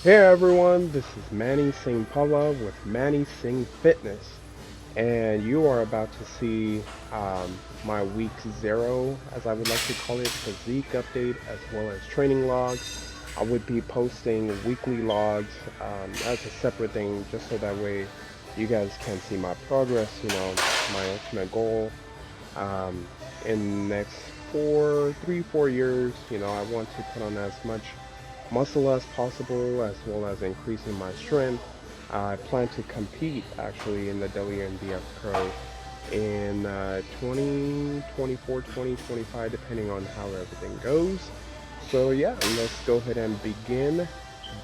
Hey everyone, this is Manny Singh Pala with Manny Singh Fitness, and you are about to see my week zero, as I would like to call it, physique update as well as training logs. I would be posting weekly logs as a separate thing, just so that way you guys can see my progress, my ultimate goal in the next 4 years. I want to put on as much muscle as possible, as well as increasing my strength. I plan to compete actually in the wnbf Pro in 2024, 2025, depending on how everything goes. So yeah, let's go ahead and begin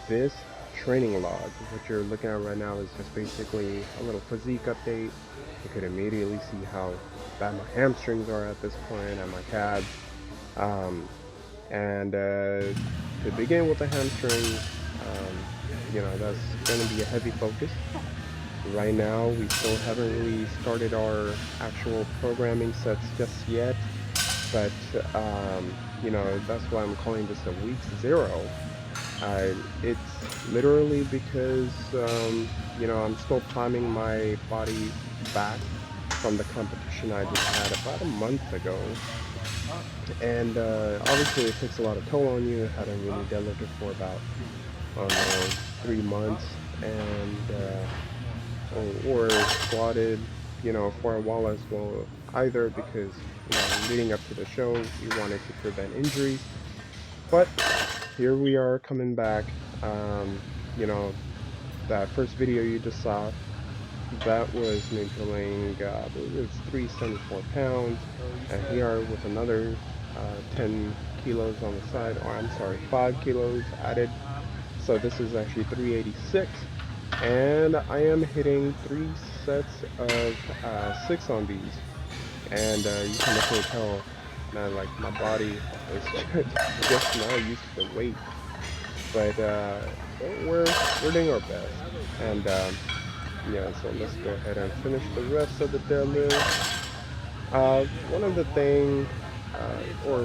this training log. What you're looking at right now is just basically a little physique update. You could immediately see how bad my hamstrings are at this point and my calves. Um, and to begin with the hamstring, that's going to be a heavy focus. Right now, we still haven't really started our actual programming sets just yet, but that's why I'm calling this a week zero. It's literally because I'm still priming my body back from the competition I just had about a month ago, and obviously it takes a lot of toll on you. I haven't really deadlifted for about, I don't know, 3 months, and or squatted, for a while as well, either because leading up to the show we wanted to prevent injuries, but here we are coming back. You know, that first video you just saw, that was me doing, I believe it was 374 pounds, and here with another 10 kilos on the side, or I'm sorry, 5 kilos added. So this is actually 386, and I am hitting 3 sets of 6 on these, and you can definitely tell, man, like my body is just not used to the weight, but we're doing our best, and yeah, so let's go ahead and finish the rest of the deadlift. One of the thing,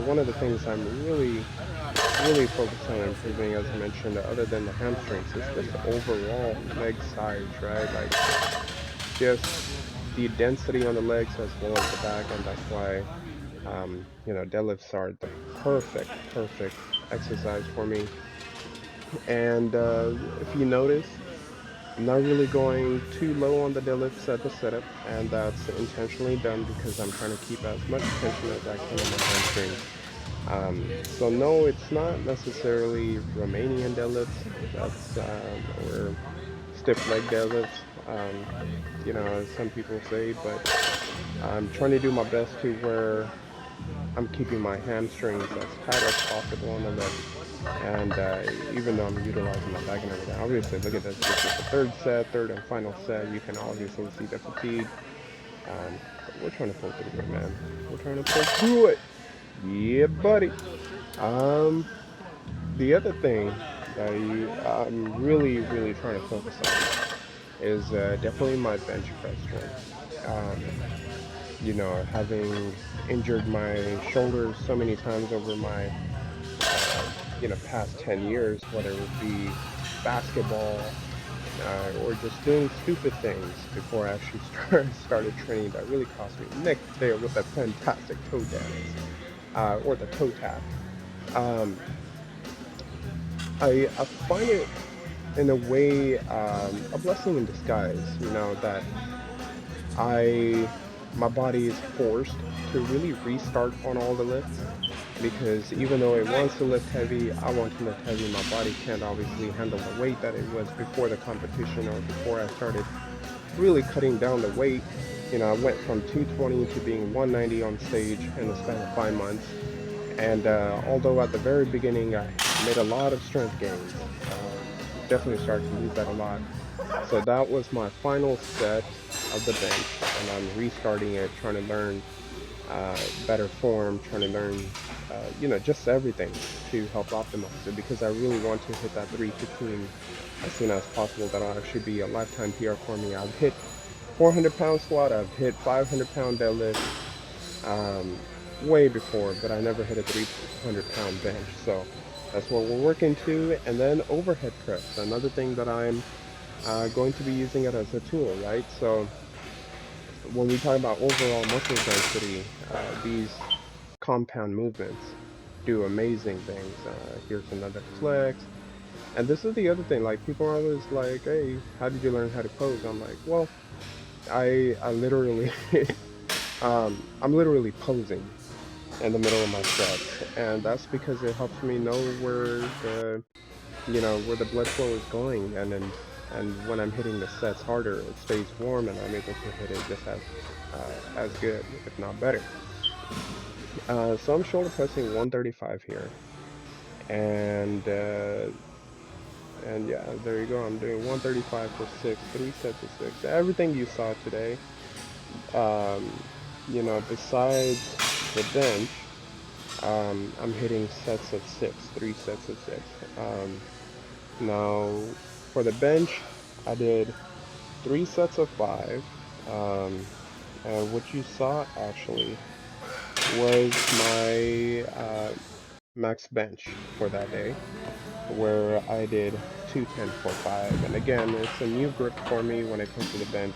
one of the things I'm really focused on improving, as I mentioned, other than the hamstrings, is just the overall leg size, right? Like just the density on the legs as well as the back, and that's why, deadlifts are the perfect exercise for me. And if you notice, I'm not really going too low on the deadlifts at the setup, and that's intentionally done because I'm trying to keep as much tension as I can on my hamstrings. So no, it's not necessarily Romanian deadlifts. That's or stiff leg deadlifts. As some people say, but I'm trying to do my best to where I'm keeping my hamstrings as tight as possible on the leg. And even though I'm utilizing my back and everything, obviously, look at this. This is the third and final set. You can obviously see the fatigue. But we're trying to pull through it, man. We're trying to pull through it. Yeah, buddy. Um, the other thing that I'm really trying to focus on is definitely my bench press strength. Having injured my shoulders so many times over my past 10 years, whether it would be basketball or just doing stupid things before I actually started training, that really cost me neck there with that fantastic toe dance or the toe tap. Um, I find it in a way a blessing in disguise, that I my body is forced to really restart on all the lifts, because even though it wants to lift heavy, I want to lift heavy. My body can't obviously handle the weight that it was before the competition or before I started really cutting down the weight. I went from 220 to being 190 on stage in the span of 5 months. And although at the very beginning I made a lot of strength gains, definitely started to lose that a lot. So that was my final set of the bench, and I'm restarting it, trying to learn better form, trying to learn, just everything to help optimize it, because I really want to hit that 315 as soon as possible. That'll actually be a lifetime PR for me. I've hit 400-pound squat, I've hit 500-pound deadlift way before, but I never hit a 300-pound bench. So That's what we're working to. And then overhead press, another thing that I'm going to be using it as a tool, right? So when we talk about overall muscle density, these compound movements do amazing things. Here's another flex. And this is the other thing, like people are always like, "Hey, how did you learn how to pose?" I'm like, "Well, I literally I'm literally posing in the middle of my sets, and that's because it helps me know where the where the blood flow is going, and when I'm hitting the sets harder, it stays warm, and I'm able to hit it just as good, if not better. So I'm shoulder pressing 135 here, and yeah, there you go. I'm doing 135 for six, 3 sets of 6. Everything you saw today, um, besides the bench, I'm hitting sets of 6, 3 sets of 6. Now for the bench, I did 3 sets of 5. Um, what you saw actually was my max bench for that day, where I did 210 for 5. And again, it's a new grip for me when it comes to the bench.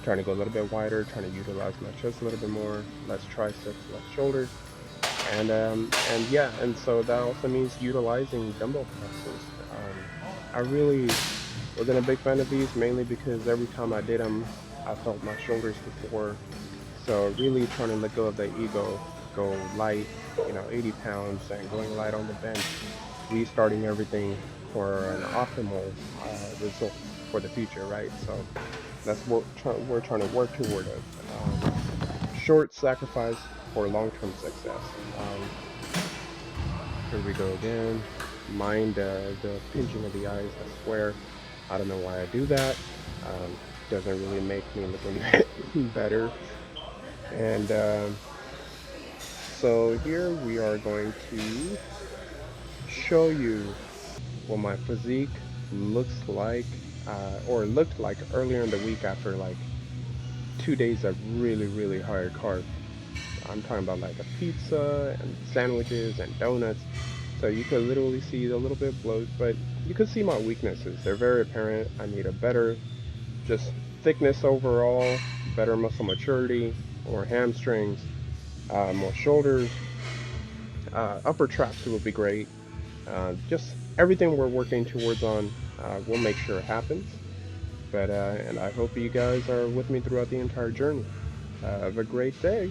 Trying to go a little bit wider, trying to utilize my chest a little bit more, less triceps, less shoulders, and yeah, and so that also means utilizing dumbbell presses. I really wasn't a big fan of these, mainly because every time I did them, I felt my shoulders before. So really trying to let go of the ego, go light, 80 pounds, and going light on the bench, restarting everything for an optimal result for the future, right? So that's what we're trying to work toward of. Short sacrifice for long-term success. Here we go again. Mind the pinching of the eyes, I swear. I don't know why I do that. Doesn't really make me look any better. And so here we are going to show you what my physique looks like, or looked like earlier in the week after like 2 days of really, really hard carbs. I'm talking about like a pizza and sandwiches and donuts. So you could literally see a little bit of bloat, but you could see my weaknesses. They're very apparent. I need a better just thickness overall, better muscle maturity, more hamstrings, more shoulders, upper traps will be great. Just everything we're working towards on, we'll make sure it happens. But and I hope you guys are with me throughout the entire journey. Have a great day.